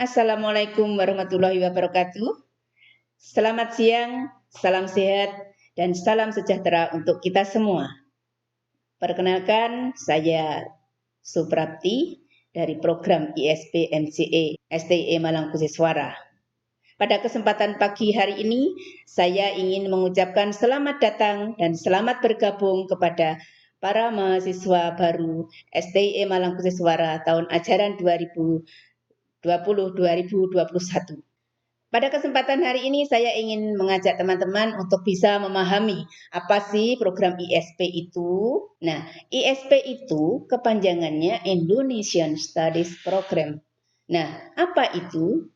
Assalamualaikum warahmatullahi wabarakatuh. Selamat siang, salam sehat, dan salam sejahtera untuk kita semua. Perkenalkan, saya Suprapti dari program ISP MCE STIE Malang Kusiswara. Pada kesempatan pagi hari ini, saya ingin mengucapkan selamat datang dan selamat bergabung kepada para mahasiswa baru STIE Malang Kusiswara tahun ajaran 2020-2021. Pada kesempatan hari ini saya ingin mengajak teman-teman untuk bisa memahami apa sih program ISP itu. Nah, ISP itu kepanjangannya Indonesian Studies Program. Nah, apa itu?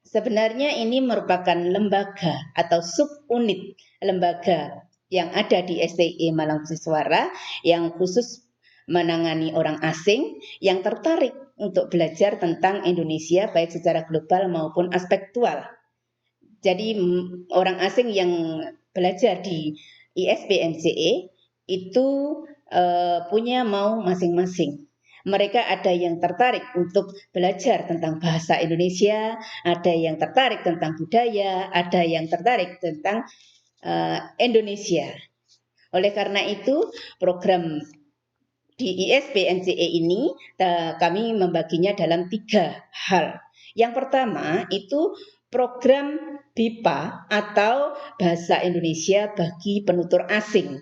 Sebenarnya ini merupakan lembaga atau subunit lembaga yang ada di STIE Malang Kusiswara yang khusus menangani orang asing yang tertarik untuk belajar tentang Indonesia baik secara global maupun aspektual. Jadi orang asing yang belajar di ISP MCE itu punya mau masing-masing. Mereka ada yang tertarik untuk belajar tentang bahasa Indonesia, ada yang tertarik tentang budaya, ada yang tertarik tentang Indonesia. Oleh karena itu, program di ISP MCE ini kami membaginya dalam 3 hal. Yang pertama itu program BIPA atau Bahasa Indonesia bagi Penutur Asing.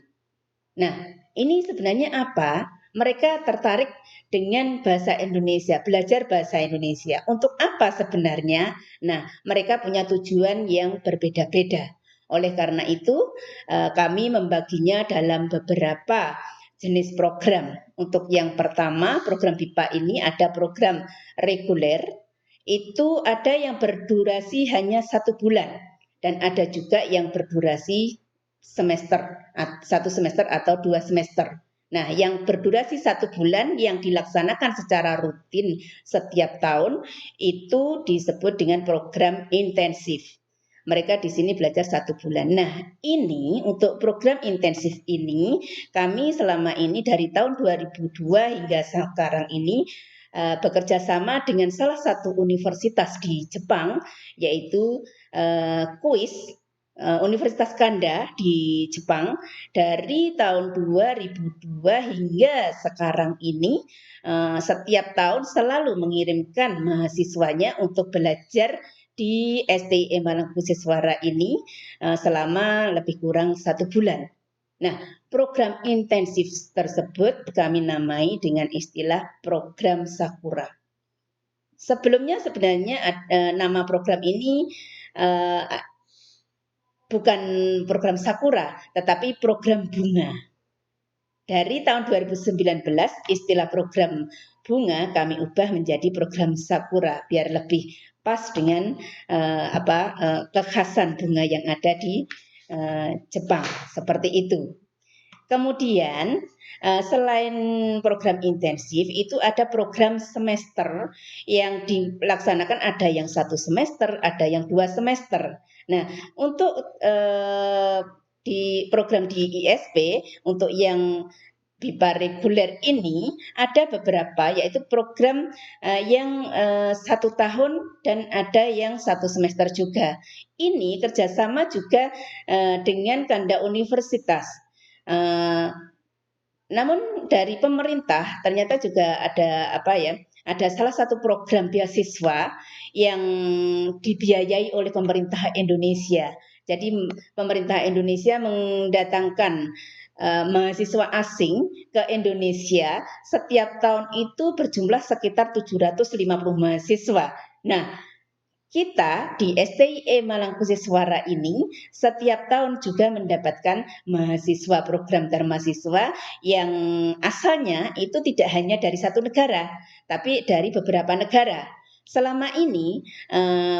Nah, ini sebenarnya apa? Mereka tertarik dengan bahasa Indonesia, belajar bahasa Indonesia. Untuk apa sebenarnya? Nah, mereka punya tujuan yang berbeda-beda. Oleh karena itu, kami membaginya dalam beberapa jenis program. Untuk yang pertama, program BIPA ini ada program reguler, itu ada yang berdurasi hanya 1 bulan dan ada juga yang berdurasi semester, 1 semester atau 2 semester. Nah, yang berdurasi 1 bulan yang dilaksanakan secara rutin setiap tahun itu disebut dengan program intensif. Mereka di sini belajar 1 bulan. Nah, ini untuk program intensif ini kami selama ini dari tahun 2002 hingga sekarang ini bekerja sama dengan salah satu universitas di Jepang, yaitu KUIS, Universitas Kanda di Jepang. Dari tahun 2002 hingga sekarang ini setiap tahun selalu mengirimkan mahasiswanya untuk belajar di STIE Malang Kusiswara ini selama lebih kurang 1 bulan. Nah, program intensif tersebut kami namai dengan istilah program Sakura. Sebelumnya sebenarnya nama program ini bukan program Sakura, tetapi program bunga. Dari tahun 2019, istilah program bunga kami ubah menjadi program Sakura biar lebih pas dengan kekhasan bunga yang ada di Jepang, seperti itu. Kemudian selain program intensif itu ada program semester yang dilaksanakan, ada yang 1 semester, ada yang 2 semester. Nah, untuk di program di ISP untuk yang BIPA reguler ini ada beberapa, yaitu program yang 1 tahun dan ada yang 1 semester juga. Ini kerjasama juga dengan Kanda Universitas. Namun dari pemerintah ternyata juga ada salah satu program beasiswa yang dibiayai oleh pemerintah Indonesia. Jadi pemerintah Indonesia mendatangkan mahasiswa asing ke Indonesia setiap tahun itu berjumlah sekitar 750 mahasiswa. Nah, kita di STIE Malang Kusiswara ini setiap tahun juga mendapatkan mahasiswa program Dharmasiswa yang asalnya itu tidak hanya dari 1 negara, tapi dari beberapa negara. Selama ini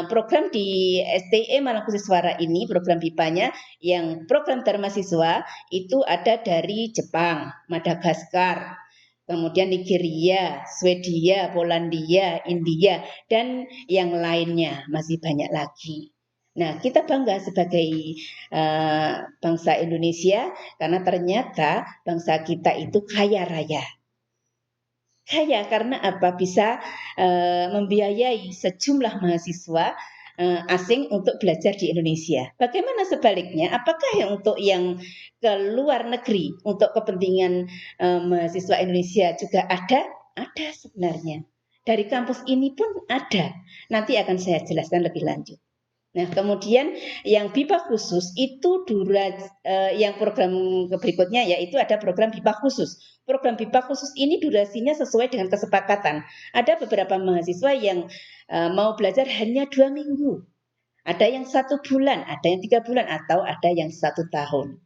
program di STIE Malang Kusiswara ini, program BIPA-nya yang program Dharmasiswa itu ada dari Jepang, Madagaskar, kemudian Nigeria, Swedia, Polandia, India, dan yang lainnya masih banyak lagi. Nah, kita bangga sebagai bangsa Indonesia karena ternyata bangsa kita itu kaya raya. Kaya karena apa? Bisa membiayai sejumlah mahasiswa asing untuk belajar di Indonesia. Bagaimana sebaliknya? Apakah yang untuk yang ke luar negeri untuk kepentingan mahasiswa Indonesia juga ada? Ada sebenarnya. Dari kampus ini pun ada. Nanti akan saya jelaskan lebih lanjut. Nah, kemudian yang BIPA khusus itu yang program berikutnya yaitu ada program BIPA khusus. Program BIPA khusus ini durasinya sesuai dengan kesepakatan. Ada beberapa mahasiswa yang mau belajar hanya 2 minggu. Ada yang 1 bulan, ada yang 3 bulan, atau ada yang 1 tahun.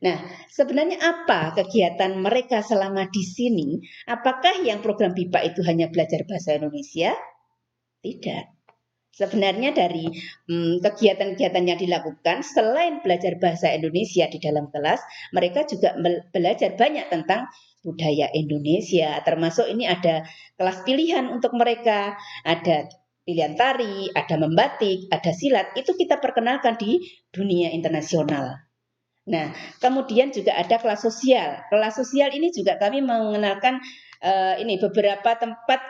Nah, sebenarnya apa kegiatan mereka selama di sini? Apakah yang program BIPA itu hanya belajar bahasa Indonesia? Tidak. Sebenarnya dari kegiatan-kegiatan yang dilakukan, selain belajar bahasa Indonesia di dalam kelas, mereka juga belajar banyak tentang budaya Indonesia. Termasuk ini ada kelas pilihan untuk mereka, ada pilihan tari, ada membatik, ada silat. Itu kita perkenalkan di dunia internasional. Nah, kemudian juga ada kelas sosial. Kelas sosial ini juga kami mengenalkan ini beberapa tempat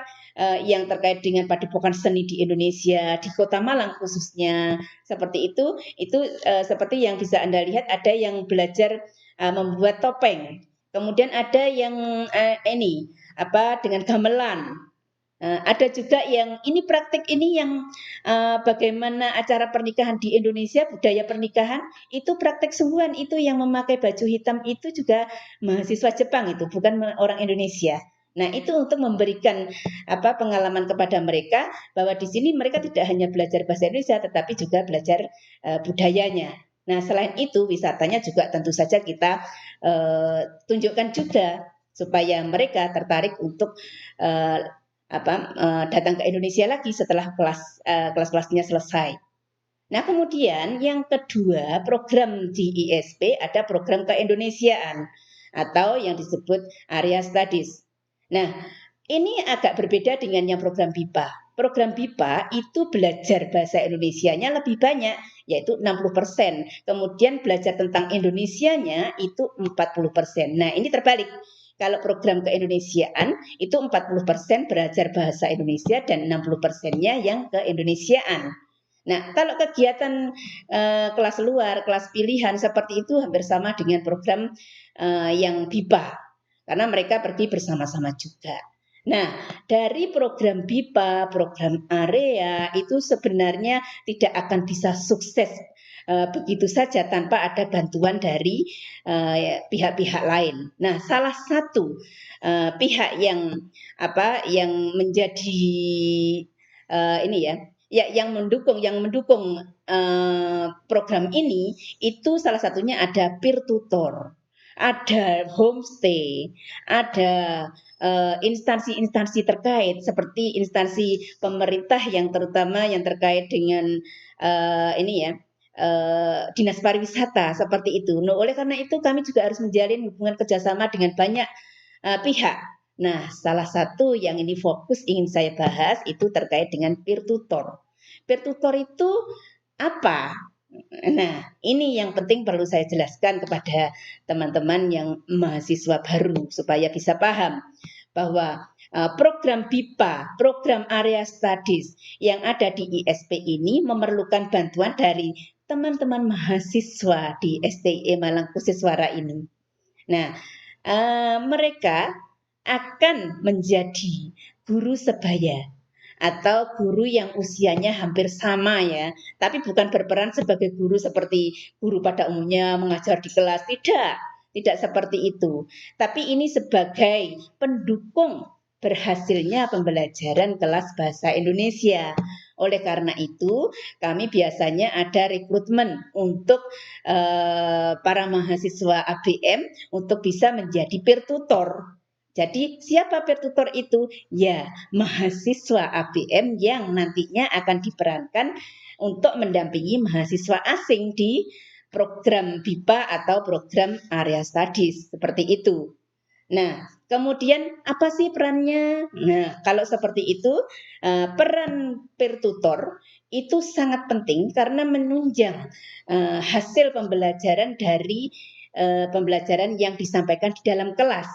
yang terkait dengan padepokan seni di Indonesia, di Kota Malang khususnya. Seperti itu seperti yang bisa Anda lihat, ada yang belajar membuat topeng. Kemudian ada yang dengan gamelan. Ada juga yang ini praktik ini yang bagaimana acara pernikahan di Indonesia, budaya pernikahan itu praktik sungguhan, itu yang memakai baju hitam itu juga mahasiswa Jepang, itu bukan orang Indonesia. Nah, itu untuk memberikan pengalaman kepada mereka bahwa di sini mereka tidak hanya belajar bahasa Indonesia tetapi juga belajar budayanya. Nah, selain itu wisatanya juga tentu saja kita tunjukkan juga supaya mereka tertarik untuk datang ke Indonesia lagi setelah kelas-kelasnya selesai. Nah, kemudian yang kedua, program di ISP ada program keindonesiaan atau yang disebut area studies. Nah, ini agak berbeda dengan yang program BIPA. Program BIPA itu belajar bahasa Indonesianya lebih banyak, yaitu 60%. Kemudian belajar tentang Indonesianya itu 40%. Nah, ini terbalik. Kalau program keindonesiaan itu 40% belajar bahasa Indonesia dan 60%-nya yang keindonesiaan. Nah, kalau kegiatan kelas luar, kelas pilihan seperti itu hampir sama dengan program yang BIPA. Karena mereka pergi bersama-sama juga. Nah, dari program BIPA, program area itu sebenarnya tidak akan bisa sukses begitu saja tanpa ada bantuan dari pihak-pihak lain. Nah, salah satu pihak yang menjadi yang mendukung program ini itu salah satunya ada peer tutor, ada homestay, ada instansi-instansi terkait seperti instansi pemerintah yang terutama yang terkait dengan dinas pariwisata seperti itu. Nah, oleh karena itu kami juga harus menjalin hubungan kerjasama dengan banyak pihak. Nah, salah satu yang ini fokus ingin saya bahas itu terkait dengan peer tutor. Peer tutor itu apa? Nah, ini yang penting perlu saya jelaskan kepada teman-teman yang mahasiswa baru supaya bisa paham bahwa program BIPA, program area studies yang ada di ISP ini memerlukan bantuan dari teman-teman mahasiswa di STI Malang Kusiswara ini. Nah, mereka akan menjadi guru sebaya atau guru yang usianya hampir sama ya, tapi bukan berperan sebagai guru seperti guru pada umumnya mengajar di kelas, tidak seperti itu. Tapi ini sebagai pendukung berhasilnya pembelajaran kelas bahasa Indonesia. Oleh karena itu, kami biasanya ada rekrutmen untuk para mahasiswa ABM untuk bisa menjadi peer tutor. Jadi siapa peer tutor itu? Ya, mahasiswa ABM yang nantinya akan diperankan untuk mendampingi mahasiswa asing di program BIPA atau program area studies seperti itu. Nah, kemudian apa sih perannya? Nah, kalau seperti itu, peran peer tutor itu sangat penting karena menunjang hasil pembelajaran dari pembelajaran yang disampaikan di dalam kelas.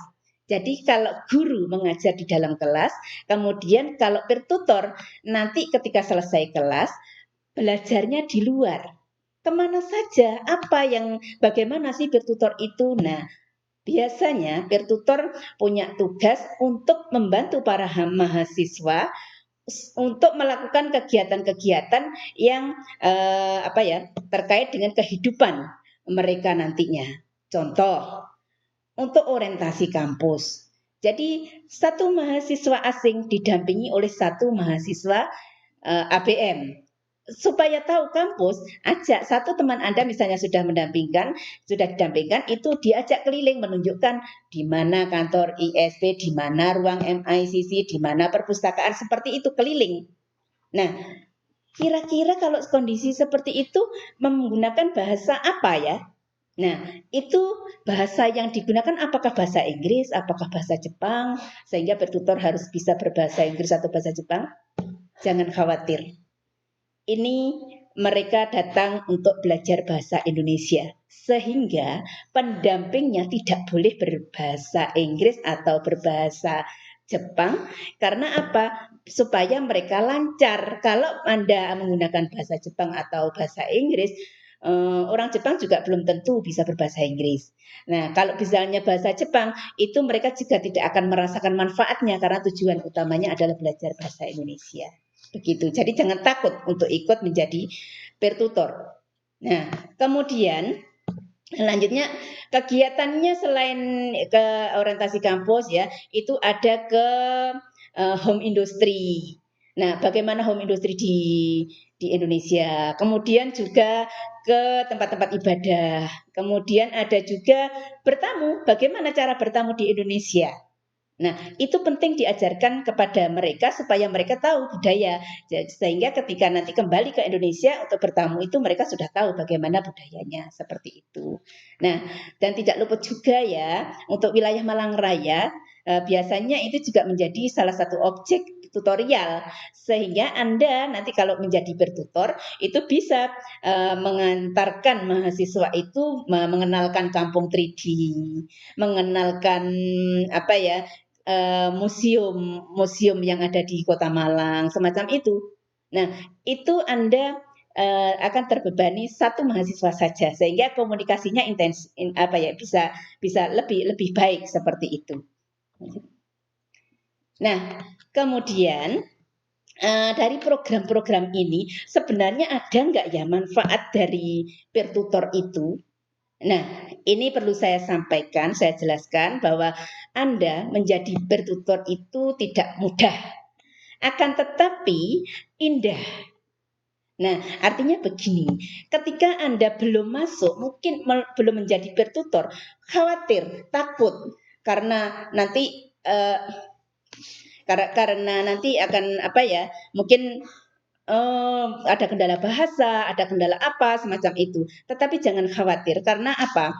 Jadi kalau guru mengajar di dalam kelas, kemudian kalau peer tutor nanti ketika selesai kelas belajarnya di luar. Kemana saja? Bagaimana sih peer tutor itu? Nah, biasanya peer tutor punya tugas untuk membantu para mahasiswa untuk melakukan kegiatan-kegiatan yang terkait dengan kehidupan mereka nantinya. Contoh, untuk orientasi kampus. Jadi satu mahasiswa asing didampingi oleh satu mahasiswa ABM. Supaya tahu kampus, ajak satu teman Anda misalnya sudah didampingkan, itu diajak keliling menunjukkan di mana kantor ISP, di mana ruang MICC, di mana perpustakaan, seperti itu keliling. Nah, kira-kira kalau kondisi seperti itu menggunakan bahasa apa ya? Nah, itu bahasa yang digunakan apakah bahasa Inggris, apakah bahasa Jepang, sehingga bertutor harus bisa berbahasa Inggris atau bahasa Jepang? Jangan khawatir. Ini mereka datang untuk belajar bahasa Indonesia, sehingga pendampingnya tidak boleh berbahasa Inggris atau berbahasa Jepang. Karena apa? Supaya mereka lancar. Kalau Anda menggunakan bahasa Jepang atau bahasa Inggris, orang Jepang juga belum tentu bisa berbahasa Inggris. Nah, kalau misalnya bahasa Jepang, itu mereka juga tidak akan merasakan manfaatnya karena tujuan utamanya adalah belajar bahasa Indonesia. Begitu. Jadi jangan takut untuk ikut menjadi peer tutor. Nah, kemudian lanjutnya kegiatannya selain ke orientasi kampus ya, itu ada ke home industry. Nah, bagaimana home industry di Indonesia? Kemudian juga ke tempat-tempat ibadah. Kemudian ada juga bertamu. Bagaimana cara bertamu di Indonesia? Nah, itu penting diajarkan kepada mereka supaya mereka tahu budaya. Sehingga ketika nanti kembali ke Indonesia untuk bertamu itu mereka sudah tahu bagaimana budayanya, seperti itu. Nah, dan tidak luput juga ya, untuk wilayah Malang Raya, biasanya itu juga menjadi salah satu objek tutorial. Sehingga Anda nanti kalau menjadi bertutor, itu bisa mengantarkan mahasiswa itu mengenalkan kampung 3D, mengenalkan museum yang ada di Kota Malang, semacam itu. Nah, itu Anda akan terbebani satu mahasiswa saja, sehingga komunikasinya bisa lebih baik seperti itu. Nah, kemudian dari program-program ini sebenarnya ada nggak ya manfaat dari peer tutor itu? Nah, ini perlu saya sampaikan, saya jelaskan bahwa Anda menjadi bertutor itu tidak mudah, akan tetapi indah. Nah, artinya begini, ketika Anda belum masuk, mungkin belum menjadi bertutor, khawatir, takut, karena nanti akan mungkin ada kendala bahasa, ada kendala apa semacam itu. Tetapi jangan khawatir karena apa?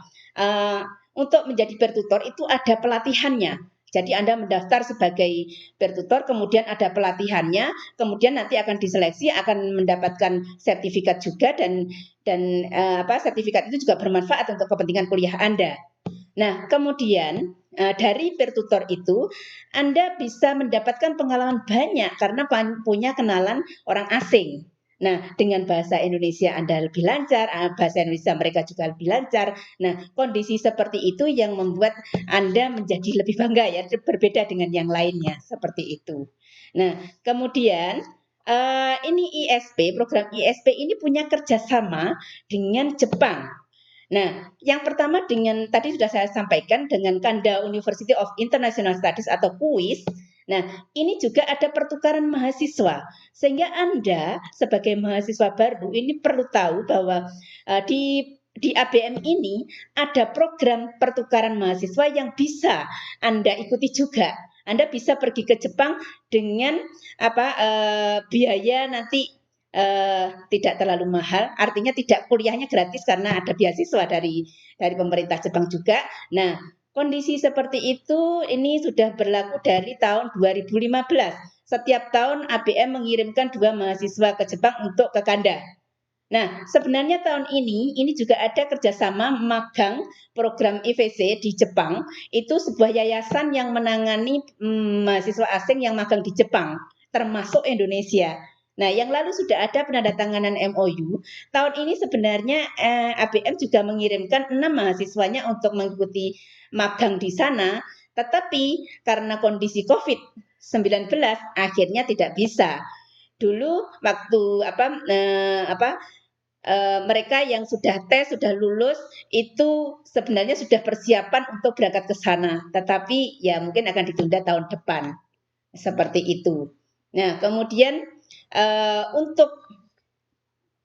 Untuk menjadi peer tutor itu ada pelatihannya. Jadi Anda mendaftar sebagai peer tutor, kemudian ada pelatihannya, kemudian nanti akan diseleksi, akan mendapatkan sertifikat juga dan sertifikat itu juga bermanfaat untuk kepentingan kuliah Anda. Nah, kemudian dari peer tutor itu Anda bisa mendapatkan pengalaman banyak karena punya kenalan orang asing. Nah, dengan bahasa Indonesia Anda lebih lancar, bahasa Indonesia mereka juga lebih lancar. Nah, kondisi seperti itu yang membuat Anda menjadi lebih bangga ya, berbeda dengan yang lainnya seperti itu. Nah, kemudian program ISP ini punya kerjasama dengan Jepang. Nah, yang pertama tadi sudah saya sampaikan dengan Kanda University of International Studies atau KUIS. Nah, ini juga ada pertukaran mahasiswa. Sehingga Anda sebagai mahasiswa baru ini perlu tahu bahwa di ABM ini ada program pertukaran mahasiswa yang bisa Anda ikuti juga. Anda bisa pergi ke Jepang dengan biaya nanti tidak terlalu mahal, artinya tidak kuliahnya gratis karena ada beasiswa dari pemerintah Jepang juga. Nah, kondisi seperti itu ini sudah berlaku dari tahun 2015. Setiap tahun ABM mengirimkan 2 mahasiswa ke Jepang untuk ke Kanda. Nah, sebenarnya tahun ini juga ada kerjasama magang program IVC di Jepang. Itu sebuah yayasan yang menangani mahasiswa asing yang magang di Jepang, termasuk Indonesia. Nah, yang lalu sudah ada penandatanganan MOU. Tahun ini sebenarnya ABM juga mengirimkan 6 mahasiswanya untuk mengikuti magang di sana, tetapi karena kondisi COVID-19 akhirnya tidak bisa. Dulu waktu mereka yang sudah tes, sudah lulus, itu sebenarnya sudah persiapan untuk berangkat ke sana. Tetapi ya mungkin akan ditunda tahun depan. Seperti itu. Nah, kemudian untuk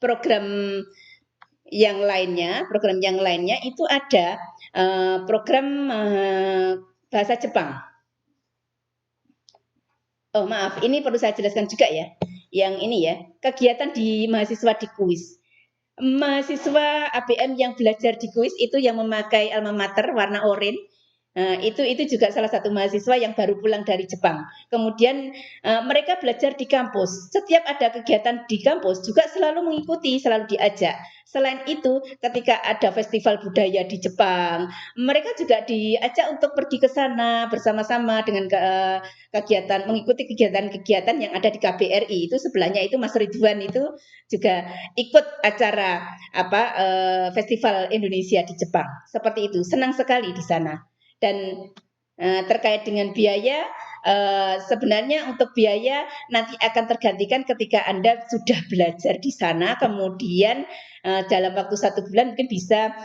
program program yang lainnya itu ada program bahasa Jepang. Oh maaf, ini perlu saya jelaskan juga ya. Yang ini ya, kegiatan di mahasiswa di kuis. Mahasiswa ABM yang belajar di kuis itu yang memakai alma mater warna oranye. Itu juga salah satu mahasiswa yang baru pulang dari Jepang. Kemudian mereka belajar di kampus. Setiap ada kegiatan di kampus juga selalu mengikuti, selalu diajak. Selain itu, ketika ada festival budaya di Jepang, mereka juga diajak untuk pergi ke sana bersama-sama dengan kegiatan, mengikuti kegiatan-kegiatan yang ada di KBRI. Itu sebelahnya itu Mas Ridwan itu juga ikut acara festival Indonesia di Jepang. Seperti itu, senang sekali di sana. Dan terkait dengan biaya, sebenarnya untuk biaya nanti akan tergantikan ketika Anda sudah belajar di sana, kemudian dalam waktu 1 bulan mungkin bisa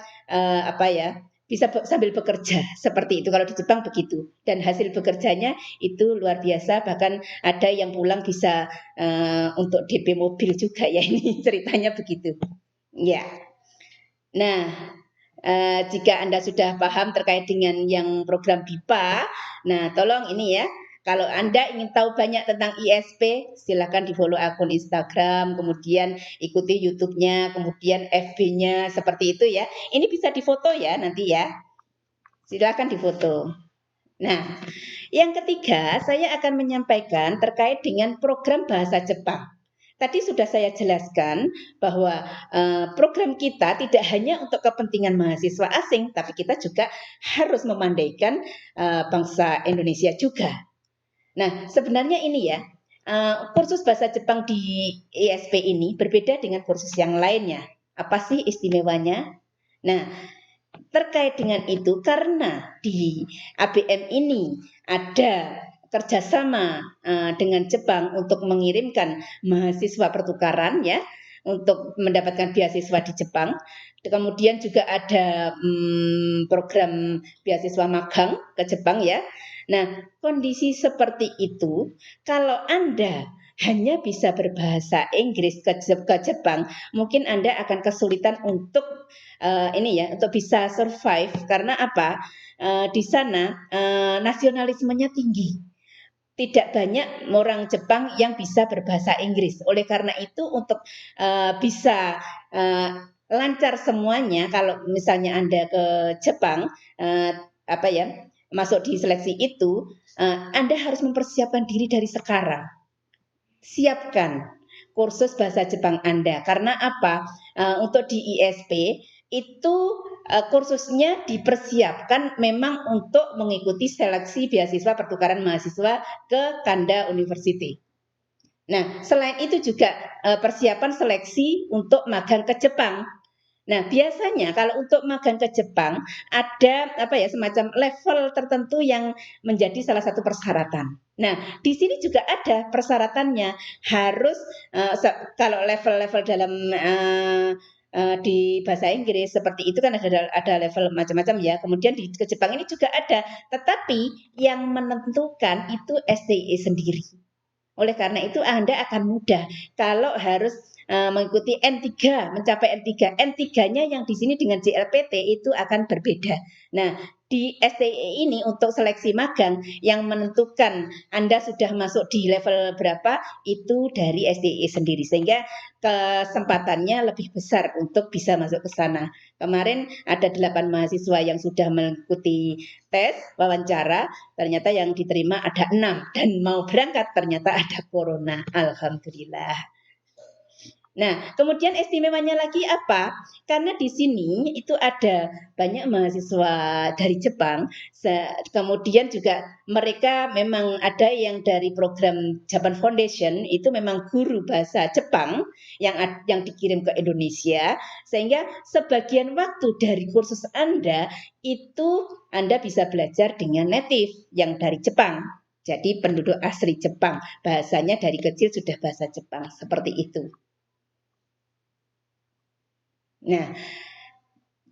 bisa sambil bekerja seperti itu. Kalau di Jepang begitu, dan hasil bekerjanya itu luar biasa. Bahkan ada yang pulang bisa untuk DP mobil juga ya. Ini ceritanya begitu. Ya. Nah, jika Anda sudah paham terkait dengan yang program BIPA, nah tolong ini ya, kalau Anda ingin tahu banyak tentang ISP, silakan di-follow akun Instagram, kemudian ikuti YouTube-nya, kemudian FB-nya, seperti itu ya. Ini bisa difoto ya nanti ya. Silakan difoto. Nah, yang ketiga saya akan menyampaikan terkait dengan program bahasa Jepang. Tadi sudah saya jelaskan bahwa program kita tidak hanya untuk kepentingan mahasiswa asing, tapi kita juga harus memandaikan bangsa Indonesia juga. Nah, sebenarnya ini ya, kursus bahasa Jepang di ISP ini berbeda dengan kursus yang lainnya. Apa sih istimewanya? Nah, terkait dengan itu, karena di ABM ini ada kerjasama dengan Jepang untuk mengirimkan mahasiswa pertukaran ya, untuk mendapatkan beasiswa di Jepang. Kemudian juga ada program beasiswa magang ke Jepang ya. Nah, kondisi seperti itu, kalau Anda hanya bisa berbahasa Inggris ke Jepang, mungkin Anda akan kesulitan untuk untuk bisa survive. Karena apa? Di sana nasionalismenya tinggi. Tidak banyak orang Jepang yang bisa berbahasa Inggris. Oleh karena itu untuk bisa lancar semuanya, kalau misalnya Anda ke Jepang masuk di seleksi itu, Anda harus mempersiapkan diri dari sekarang. Siapkan kursus bahasa Jepang Anda. Karena apa? Untuk di ISP itu kursusnya dipersiapkan memang untuk mengikuti seleksi beasiswa pertukaran mahasiswa ke Kanda University. Nah, selain itu juga persiapan seleksi untuk magang ke Jepang. Nah, biasanya kalau untuk magang ke Jepang ada semacam level tertentu yang menjadi salah satu persyaratan. Nah, di sini juga ada persyaratannya, harus kalau level-level dalam di bahasa Inggris seperti itu kan ada level macam-macam ya. Kemudian ke Jepang ini juga ada, tetapi yang menentukan itu SDI sendiri. Oleh karena itu Anda akan mudah kalau harus mengikuti N3, mencapai N3. N3-nya yang di sini dengan JLPT itu akan berbeda. Nah, di STE ini untuk seleksi magang yang menentukan Anda sudah masuk di level berapa itu dari STE sendiri, sehingga kesempatannya lebih besar untuk bisa masuk ke sana. Kemarin ada 8 mahasiswa yang sudah mengikuti tes wawancara, ternyata yang diterima ada 6 dan mau berangkat ternyata ada corona. Alhamdulillah. Nah, kemudian istimewanya lagi apa? Karena di sini itu ada banyak mahasiswa dari Jepang, kemudian juga mereka memang ada yang dari program Japan Foundation, itu memang guru bahasa Jepang yang dikirim ke Indonesia, sehingga sebagian waktu dari kursus Anda, itu Anda bisa belajar dengan native yang dari Jepang. Jadi penduduk asli Jepang, bahasanya dari kecil sudah bahasa Jepang, seperti itu. Nah,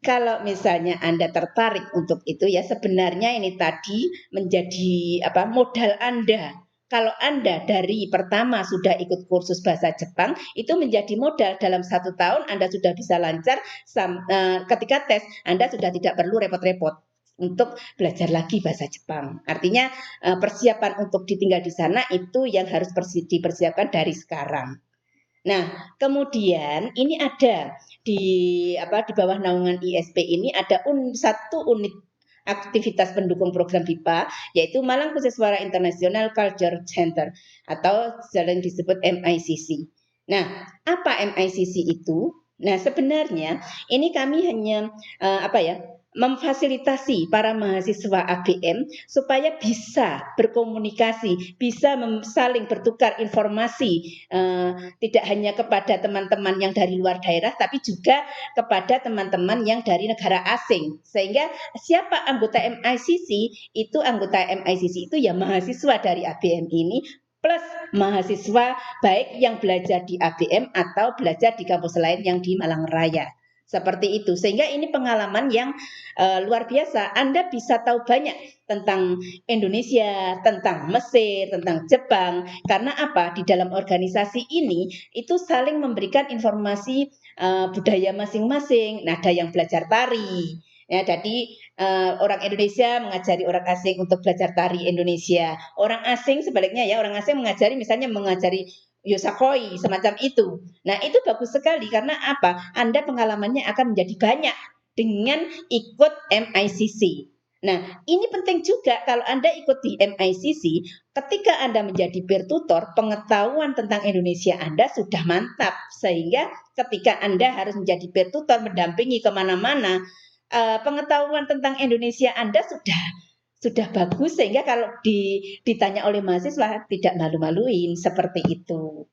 kalau misalnya Anda tertarik untuk itu ya sebenarnya ini tadi menjadi modal Anda. Kalau Anda dari pertama sudah ikut kursus bahasa Jepang, itu menjadi modal dalam 1 tahun Anda sudah bisa lancar, ketika tes Anda sudah tidak perlu repot-repot untuk belajar lagi bahasa Jepang. Artinya persiapan untuk ditinggal di sana itu yang harus dipersiapkan dari sekarang. Nah, kemudian ini ada di bawah naungan ISP ini ada satu unit aktivitas pendukung program BIPA, yaitu Malang Kusiswara International Culture Center atau sering disebut MICC. Nah, apa MICC itu? Nah, sebenarnya ini kami hanya memfasilitasi para mahasiswa ABM supaya bisa berkomunikasi, bisa saling bertukar informasi, tidak hanya kepada teman-teman yang dari luar daerah, tapi juga kepada teman-teman yang dari negara asing. Sehingga siapa anggota MICC, itu anggota MICC itu ya mahasiswa dari ABM ini, plus mahasiswa baik yang belajar di ABM atau belajar di kampus lain yang di Malang Raya. Seperti itu, sehingga ini pengalaman yang luar biasa. Anda bisa tahu banyak tentang Indonesia, tentang Mesir, tentang Jepang. Karena apa? Di dalam organisasi ini itu saling memberikan informasi budaya masing-masing. Nah, ada yang belajar tari. Ya, jadi orang Indonesia mengajari orang asing untuk belajar tari Indonesia. Orang asing sebaliknya ya, orang asing mengajari Yosakoi, semacam itu. Nah, itu bagus sekali karena apa? Anda pengalamannya akan menjadi banyak dengan ikut MICC. Nah, ini penting juga kalau Anda ikut di MICC, ketika Anda menjadi peer tutor, pengetahuan tentang Indonesia Anda sudah mantap. Sehingga ketika Anda harus menjadi peer tutor, mendampingi kemana-mana, pengetahuan tentang Indonesia Anda sudah bagus sehingga kalau ditanya oleh mahasiswa tidak malu-maluin seperti itu.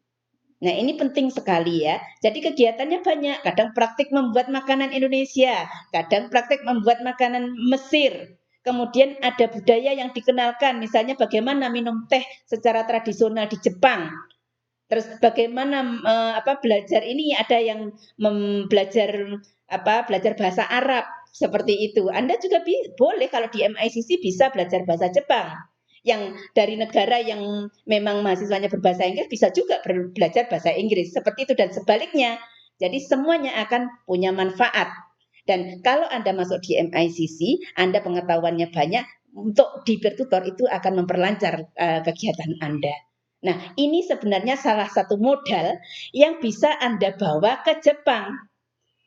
Nah, ini penting sekali ya. Jadi kegiatannya banyak, kadang praktik membuat makanan Indonesia, kadang praktik membuat makanan Mesir. Kemudian ada budaya yang dikenalkan, misalnya bagaimana minum teh secara tradisional di Jepang. Terus bagaimana belajar ini ada yang belajar bahasa Arab seperti itu. Anda juga boleh kalau di MICC bisa belajar bahasa Jepang. Yang dari negara yang memang mahasiswanya berbahasa Inggris bisa juga belajar bahasa Inggris seperti itu dan sebaliknya. Jadi semuanya akan punya manfaat. Dan kalau Anda masuk di MICC, Anda pengetahuannya banyak, untuk di peer tutor itu akan memperlancar kegiatan Anda. Nah, ini sebenarnya salah satu modal yang bisa Anda bawa ke Jepang.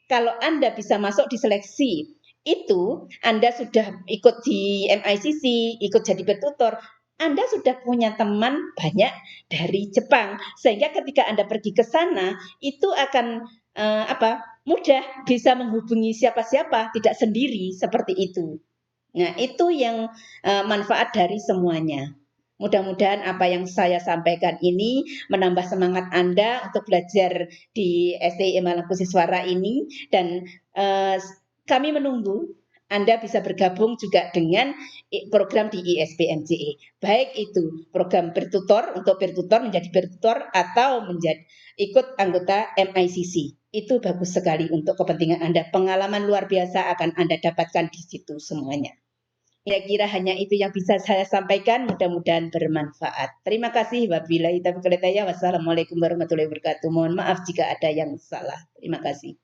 Kalau Anda bisa masuk di seleksi, itu Anda sudah ikut di MICC, ikut jadi peer tutor, Anda sudah punya teman banyak dari Jepang. Sehingga ketika Anda pergi ke sana, itu akan mudah bisa menghubungi siapa-siapa, tidak sendiri seperti itu. Nah, itu yang manfaat dari semuanya. Mudah-mudahan apa yang saya sampaikan ini menambah semangat Anda untuk belajar di STI Malang Kusiswara ini dan kami menunggu Anda bisa bergabung juga dengan program di ISP MCE. Baik itu program bertutor untuk bertutor menjadi bertutor atau menjadi ikut anggota MICC. Itu bagus sekali untuk kepentingan Anda. Pengalaman luar biasa akan Anda dapatkan di situ semuanya. Kira-kira hanya itu yang bisa saya sampaikan, mudah-mudahan bermanfaat. Terima kasih. Wabillahi taufiq wal hidayah. Wassalamualaikum warahmatullahi wabarakatuh. Mohon maaf jika ada yang salah. Terima kasih.